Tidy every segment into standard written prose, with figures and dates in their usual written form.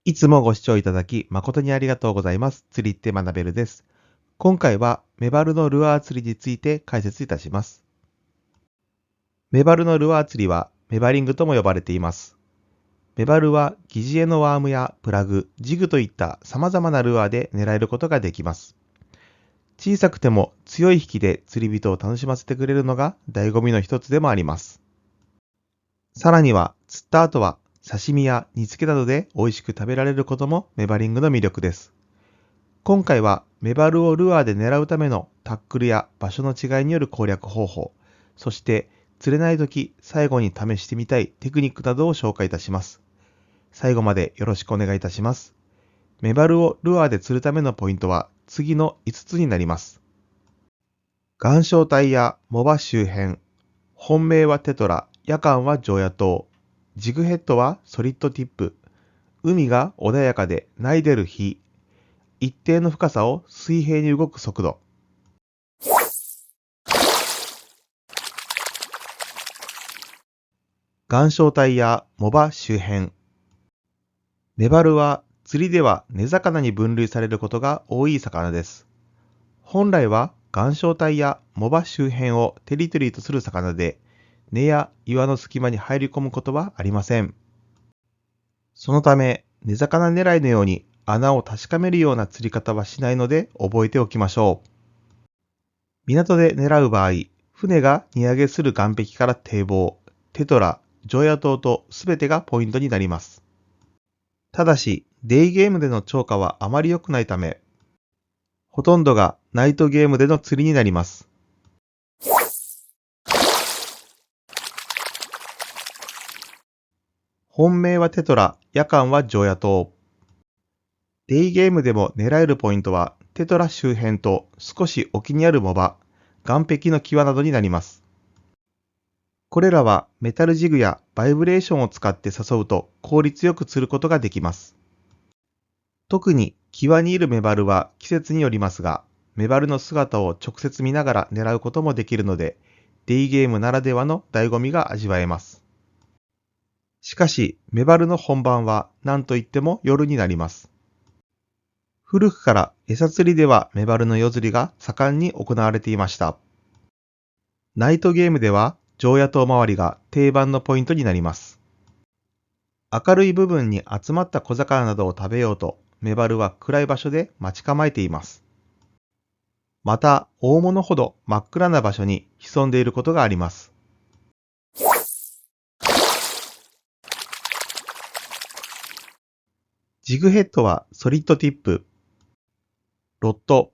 いつもご視聴いただき誠にありがとうございます。釣りって学べるです。今回はメバルのルアー釣りについて解説いたします。メバルのルアー釣りはメバリングとも呼ばれています。メバルは疑似餌のワームやプラグ、ジグといった様々なルアーで狙えることができます。小さくても強い引きで釣り人を楽しませてくれるのが醍醐味の一つでもあります。さらには釣った後は刺身や煮付けなどで美味しく食べられることもメバリングの魅力です。今回はメバルをルアーで狙うためのタックルや場所の違いによる攻略方法、そして釣れないとき最後に試してみたいテクニックなどを紹介いたします。最後までよろしくお願いいたします。メバルをルアーで釣るためのポイントは次の5つになります。岩礁帯やモバ周辺、本命はテトラ、夜間は常夜灯、ジグヘッドはソリッドティップ、海が穏やかでナイデル火、一定の深さを水平に動く速度。岩礁帯やモバ周辺。メバルは釣りでは根魚に分類されることが多い魚です。本来は岩礁帯やモバ周辺をテリトリーとする魚で、根や岩の隙間に入り込むことはありません。そのため、根魚狙いのように穴を確かめるような釣り方はしないので覚えておきましょう。港で狙う場合、船が荷揚げする岸壁から堤防、テトラ、常夜灯とすべてがポイントになります。ただし、デイゲームでの超過はあまり良くないため、ほとんどがナイトゲームでの釣りになります。本命はテトラ、夜間は常夜灯。デイゲームでも狙えるポイントは、テトラ周辺と少し沖にあるモバ、岸壁の際などになります。これらはメタルジグやバイブレーションを使って誘うと効率よく釣ることができます。特に際にいるメバルは季節によりますが、メバルの姿を直接見ながら狙うこともできるので、デイゲームならではの醍醐味が味わえます。しかし、メバルの本番は何といっても夜になります。古くから餌釣りではメバルの夜釣りが盛んに行われていました。ナイトゲームでは常夜灯周りが定番のポイントになります。明るい部分に集まった小魚などを食べようと、メバルは暗い場所で待ち構えています。また、大物ほど真っ暗な場所に潜んでいることがあります。ジグヘッドはソリッドティップ、ロッド、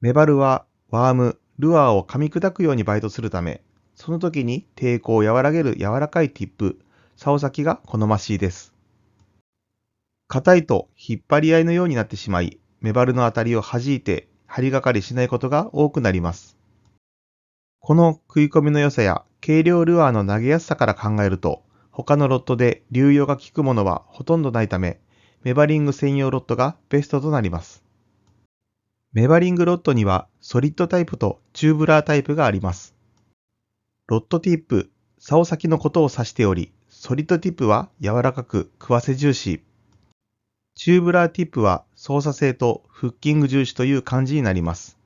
メバルはワーム、ルアーを噛み砕くようにバイトするため、その時に抵抗を和らげる柔らかいティップ、竿先が好ましいです。硬いと引っ張り合いのようになってしまい、メバルのあたりを弾いて針がかりしないことが多くなります。この食い込みの良さや軽量ルアーの投げやすさから考えると、他のロッドで流用が効くものはほとんどないため、メバリング専用ロッドがベストとなります。メバリングロッドにはソリッドタイプとチューブラータイプがあります。ロッドティップ、竿先のことを指しており、ソリッドティップは柔らかく食わせ重視。チューブラーティップは操作性とフッキング重視という感じになります。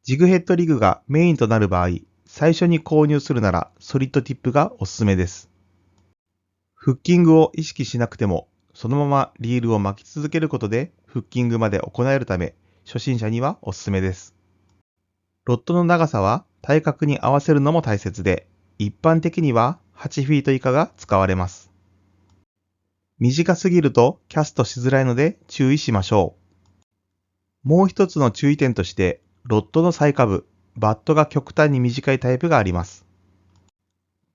ジグヘッドリグがメインとなる場合、最初に購入するならソリッドティップがおすすめです。フッキングを意識しなくても、そのままリールを巻き続けることでフッキングまで行えるため、初心者にはおすすめです。ロッドの長さは体格に合わせるのも大切で、一般的には8フィート以下が使われます。短すぎるとキャストしづらいので注意しましょう。もう一つの注意点として、ロッドの最下部、バットが極端に短いタイプがあります。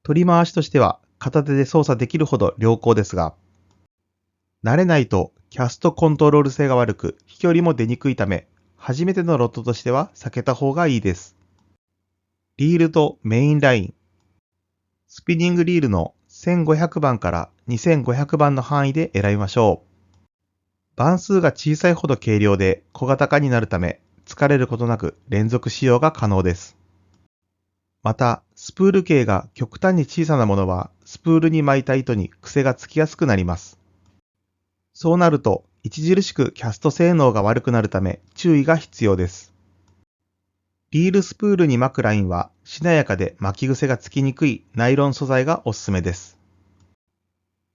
取り回しとしては片手で操作できるほど良好ですが、慣れないとキャストコントロール性が悪く飛距離も出にくいため、初めてのロッドとしては避けた方がいいです。リールとメインライン、スピニングリールの1500番から2500番の範囲で選びましょう。番数が小さいほど軽量で小型化になるため、疲れることなく連続使用が可能です。また、スプール径が極端に小さなものは、スプールに巻いた糸に癖がつきやすくなります。そうなると、著しくキャスト性能が悪くなるため注意が必要です。リールスプールに巻くラインは、しなやかで巻き癖がつきにくいナイロン素材がおすすめです。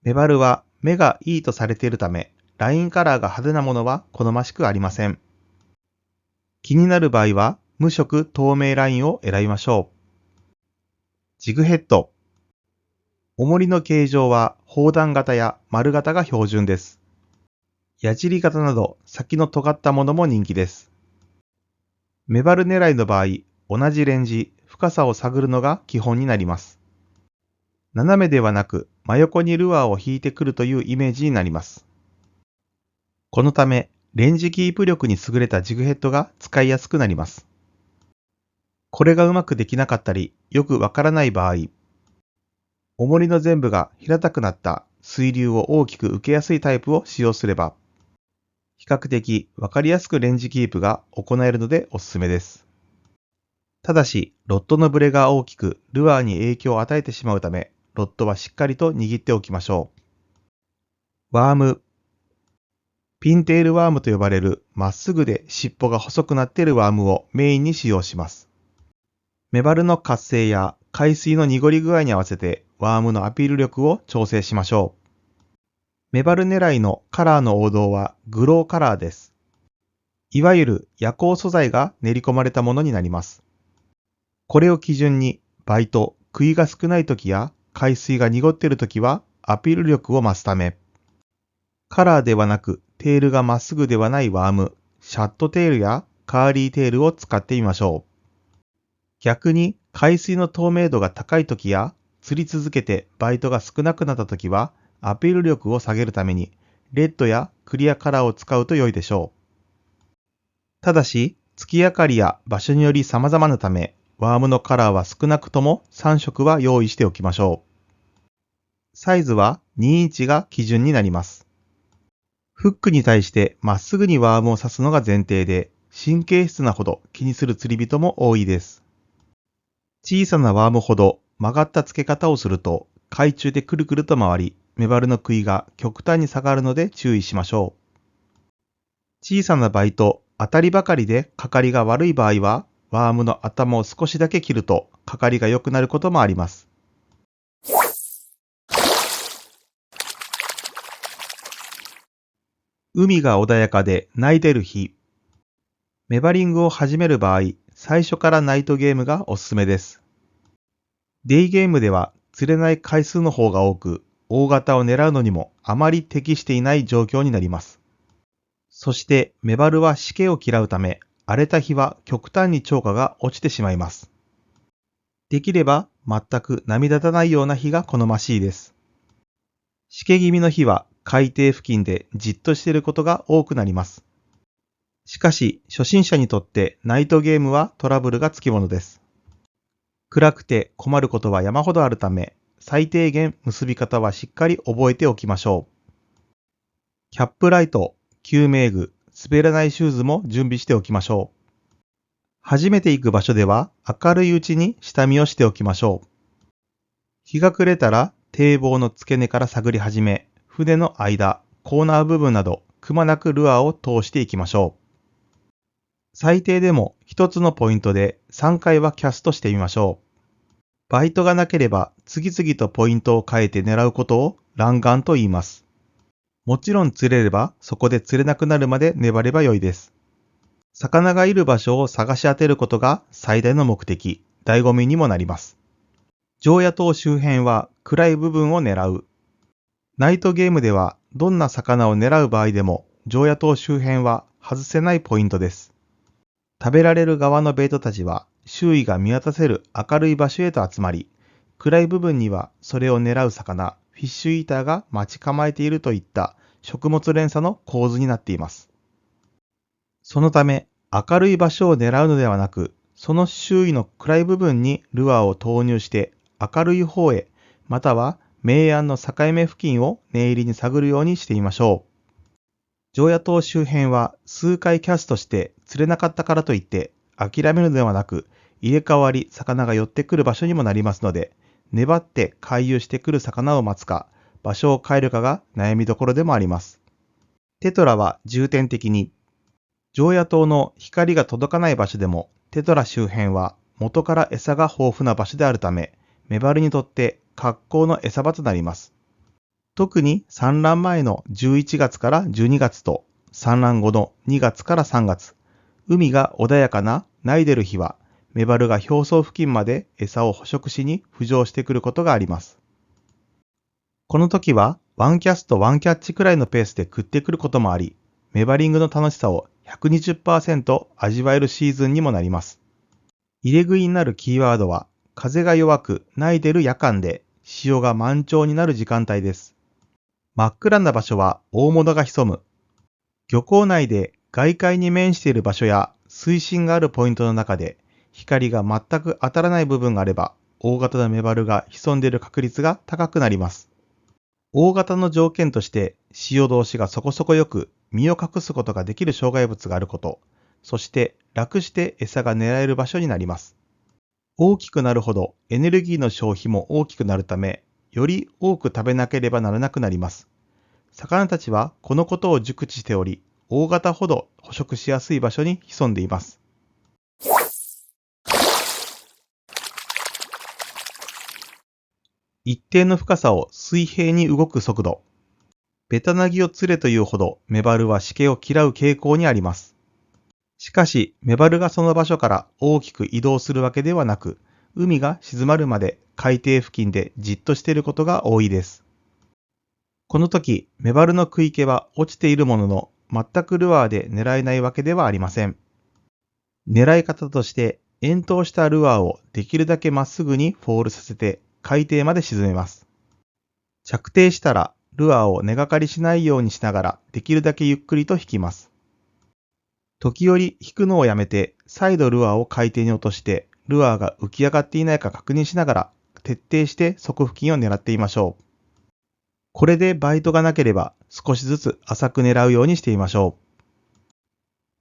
メバルは目がいいとされているため、ラインカラーが派手なものは好ましくありません。気になる場合は、無色透明ラインを選びましょう。ジグヘッド。重りの形状は砲弾型や丸型が標準です。矢尻型など先の尖ったものも人気です。メバル狙いの場合、同じレンジ、深さを探るのが基本になります。斜めではなく真横にルアーを引いてくるというイメージになります。このため、レンジキープ力に優れたジグヘッドが使いやすくなります。これがうまくできなかったり、よくわからない場合、重りの全部が平たくなった水流を大きく受けやすいタイプを使用すれば、比較的わかりやすくレンジキープが行えるのでおすすめです。ただし、ロッドのブレが大きくルアーに影響を与えてしまうため、ロッドはしっかりと握っておきましょう。ワーム。ピンテールワームと呼ばれるまっすぐで尻尾が細くなっているワームをメインに使用します。メバルの活性や海水の濁り具合に合わせてワームのアピール力を調整しましょう。メバル狙いのカラーの王道はグローカラーです。いわゆる夜光素材が練り込まれたものになります。これを基準にバイト、食いが少ない時や海水が濁っている時はアピール力を増すため、カラーではなくテールがまっすぐではないワーム、シャットテールやカーリーテールを使ってみましょう。逆に海水の透明度が高い時や釣り続けてバイトが少なくなった時はアピール力を下げるためにレッドやクリアカラーを使うと良いでしょう。ただし月明かりや場所により様々なためワームのカラーは少なくとも3色は用意しておきましょう。サイズは2インチが基準になります。フックに対してまっすぐにワームを刺すのが前提で神経質なほど気にする釣り人も多いです。小さなワームほど曲がった付け方をすると海中でくるくると回り、メバルの食いが極端に下がるので注意しましょう。小さなバイト、当たりばかりでかかりが悪い場合は、ワームの頭を少しだけ切るとかかりが良くなることもあります。海が穏やかでナイてる日。メバリングを始める場合、最初からナイトゲームがおすすめです。デイゲームでは釣れない回数の方が多く、大型を狙うのにもあまり適していない状況になります。そしてメバルはしけを嫌うため、荒れた日は極端に釣果が落ちてしまいます。できれば全く波立たないような日が好ましいです。しけ気味の日は海底付近でじっとしていることが多くなります。しかし初心者にとってナイトゲームはトラブルがつきものです。暗くて困ることは山ほどあるため、最低限結び方はしっかり覚えておきましょう。キャップライト、救命具、滑らないシューズも準備しておきましょう。初めて行く場所では明るいうちに下見をしておきましょう。日が暮れたら堤防の付け根から探り始め、船の間、コーナー部分などくまなくルアーを通していきましょう。最低でも一つのポイントで3回はキャストしてみましょう。バイトがなければ次々とポイントを変えて狙うことをランガンと言います。もちろん釣れればそこで釣れなくなるまで粘れば良いです。魚がいる場所を探し当てることが最大の目的、醍醐味にもなります。常夜灯周辺は暗い部分を狙う。ナイトゲームではどんな魚を狙う場合でも常夜灯周辺は外せないポイントです。食べられる側のベイトたちは周囲が見渡せる明るい場所へと集まり、暗い部分にはそれを狙う魚、フィッシュイーターが待ち構えているといった食物連鎖の構図になっています。そのため、明るい場所を狙うのではなく、その周囲の暗い部分にルアーを投入して明るい方へ、または明暗の境目付近を念入りに探るようにしてみましょう。常夜灯周辺は数回キャストして釣れなかったからといって諦めるのではなく、入れ替わり魚が寄ってくる場所にもなりますので、粘って回遊してくる魚を待つか、場所を変えるかが悩みどころでもあります。テトラは重点的に、常夜灯の光が届かない場所でもテトラ周辺は元から餌が豊富な場所であるため、メバルにとって格好の餌場となります。特に産卵前の11月から12月と産卵後の2月から3月、海が穏やかなナイデル日は、メバルが表層付近まで餌を捕食しに浮上してくることがあります。この時はワンキャストワンキャッチくらいのペースで食ってくることもあり、メバリングの楽しさを 120% 味わえるシーズンにもなります。入れ食いになるキーワードは、風が弱くナイデル夜間で潮が満潮になる時間帯です。真っ暗な場所は大物が潜む。漁港内で外海に面している場所や水深があるポイントの中で光が全く当たらない部分があれば、大型のメバルが潜んでいる確率が高くなります。大型の条件として潮通しがそこそこよく身を隠すことができる障害物があること、そして楽して餌が狙える場所になります。大きくなるほどエネルギーの消費も大きくなるため、より多く食べなければならなくなります。魚たちはこのことを熟知しており、大型ほど捕食しやすい場所に潜んでいます。一定の深さを水平に動く速度。ベタナギを釣れというほどメバルはしけを嫌う傾向にあります。しかし、メバルがその場所から大きく移動するわけではなく、海が静まるまで海底付近でじっとしていることが多いです。この時、メバルの食い気は落ちているものの、全くルアーで狙えないわけではありません。狙い方として、円筒したルアーをできるだけまっすぐにフォールさせて海底まで沈めます。着底したら、ルアーを根がかりしないようにしながら、できるだけゆっくりと引きます。時折引くのをやめて、再度ルアーを海底に落として、ルアーが浮き上がっていないか確認しながら、徹底して底付近を狙ってみましょう。これでバイトがなければ少しずつ浅く狙うようにしてみましょう。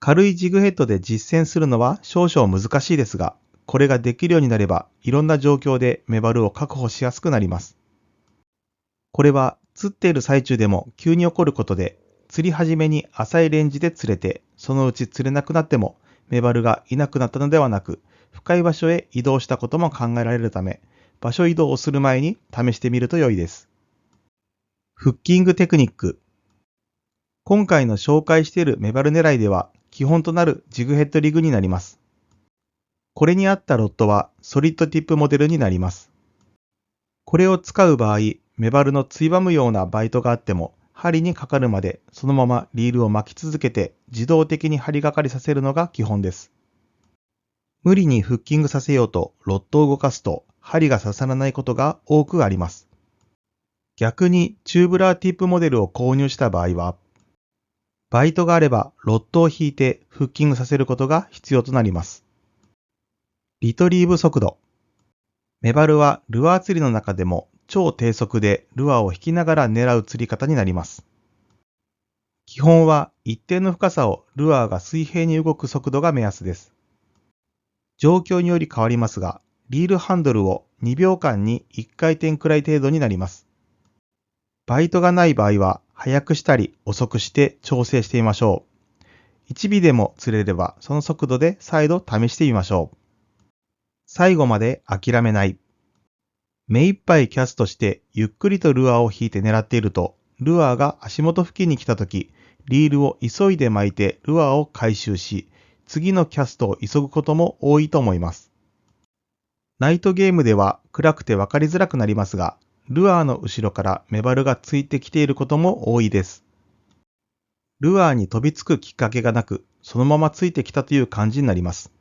軽いジグヘッドで実践するのは少々難しいですが、これができるようになればいろんな状況でメバルを確保しやすくなります。これは釣っている最中でも急に起こることで、釣り始めに浅いレンジで釣れて、そのうち釣れなくなってもメバルがいなくなったのではなく、深い場所へ移動したことも考えられるため、場所移動をする前に試してみると良いです。フッキングテクニック。今回の紹介しているメバル狙いでは基本となるジグヘッドリグになります。これに合ったロッドはソリッドティップモデルになります。これを使う場合、メバルのついばむようなバイトがあっても、針にかかるまでそのままリールを巻き続けて自動的に針がかりさせるのが基本です。無理にフッキングさせようとロッドを動かすと針が刺さらないことが多くあります。逆にチューブラーティップモデルを購入した場合は、バイトがあればロッドを引いてフッキングさせることが必要となります。リトリーブ速度。メバルはルアー釣りの中でも超低速でルアーを引きながら狙う釣り方になります。基本は一定の深さをルアーが水平に動く速度が目安です。状況により変わりますが、リールハンドルを2秒間に1回転くらい程度になります。バイトがない場合は、速くしたり遅くして調整してみましょう。1尾でも釣れれば、その速度で再度試してみましょう。最後まで諦めない。目いっぱいキャストしてゆっくりとルアーを引いて狙っていると、ルアーが足元付近に来たとき、リールを急いで巻いてルアーを回収し、次のキャストを急ぐことも多いと思います。ナイトゲームでは暗くて分かりづらくなりますが、ルアーの後ろからメバルがついてきていることも多いです。ルアーに飛びつくきっかけがなく、そのままついてきたという感じになります。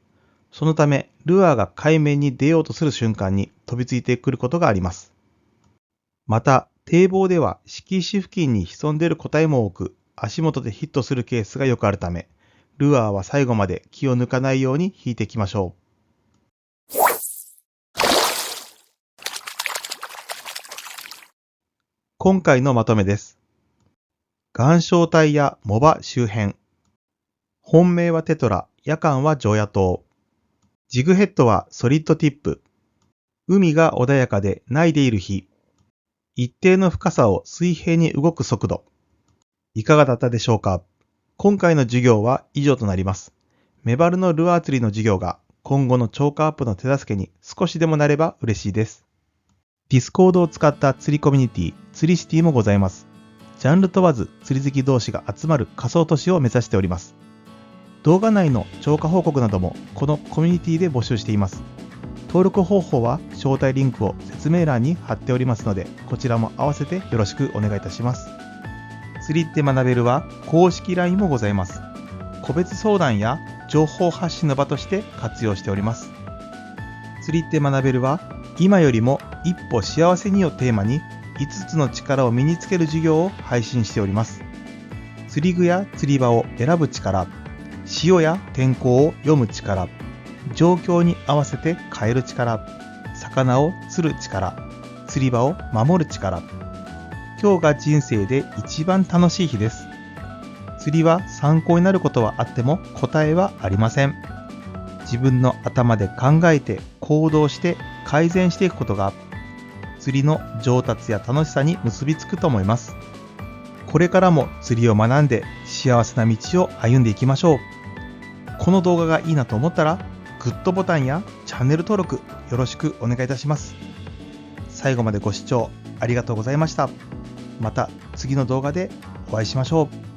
そのため、ルアーが海面に出ようとする瞬間に飛びついてくることがあります。また、堤防では敷石付近に潜んでいる個体も多く、足元でヒットするケースがよくあるため、ルアーは最後まで気を抜かないように引いていきましょう。今回のまとめです。岩礁帯や藻場周辺。本命はテトラ、夜間は常夜灯。ジグヘッドはソリッドティップ。海が穏やかでないでいる日。一定の深さを水平に動く速度。いかがだったでしょうか？今回の授業は以上となります。メバルのルアー釣りの授業が今後の超過アップの手助けに少しでもなれば嬉しいです。ディスコードを使った釣りコミュニティ、釣りシティもございます。ジャンル問わず釣り好き同士が集まる仮想都市を目指しております。動画内の超過報告などもこのコミュニティで募集しています。登録方法は招待リンクを説明欄に貼っておりますので、こちらも合わせてよろしくお願いいたします。釣りって学べるは公式 LINE もございます。個別相談や情報発信の場として活用しております。釣りって学べるは今よりも一歩幸せにをテーマに5つの力を身につける授業を配信しております。釣り具や釣り場を選ぶ力、潮や天候を読む力、状況に合わせて変える力、魚を釣る力、釣り場を守る力。今日が人生で一番楽しい日です。釣りは参考になることはあっても答えはありません。自分の頭で考えて行動して改善していくことが釣りの上達や楽しさに結びつくと思います。これからも釣りを学んで幸せな道を歩んでいきましょう。この動画がいいなと思ったらグッドボタンやチャンネル登録よろしくお願いいたします。最後までご視聴ありがとうございました。また次の動画でお会いしましょう。